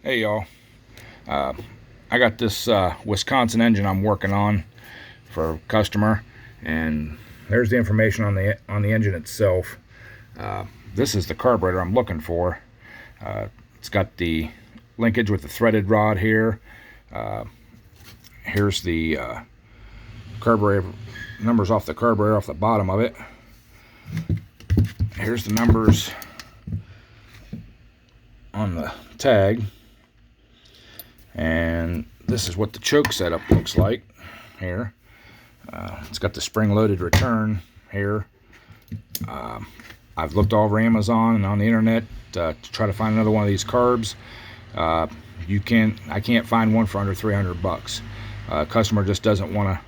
Hey y'all, I got this Wisconsin engine I'm working on for a customer, and there's the information on the engine itself. This is the carburetor I'm looking for. It's got the linkage with the threaded rod here. Here's the carburetor numbers off the carburetor off the bottom of it. Here's the numbers on the tag. And this is what the choke setup looks like here. It's got the spring-loaded return here. I've looked all over Amazon and on the internet to try to find another one of these carbs. I can't find one for under 300 bucks. Customer just doesn't want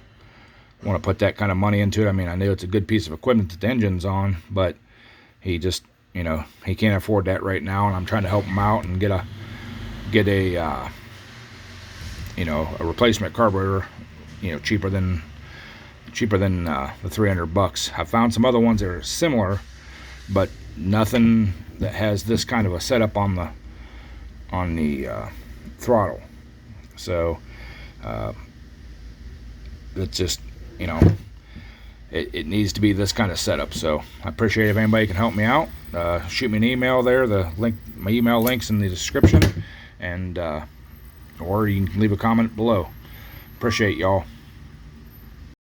to put that kind of money into it. I mean, I know it's a good piece of equipment that the engine's on, but he just, he can't afford that right now, and I'm trying to help him out and get a replacement carburetor, cheaper than the 300 bucks. I've found some other ones that are similar, but nothing that has this kind of a setup on the throttle. So it's just, it needs to be this kind of setup. So I appreciate if anybody can help me out. Shoot me an email there. My email link's in the description, and or you can leave a comment below. Appreciate y'all.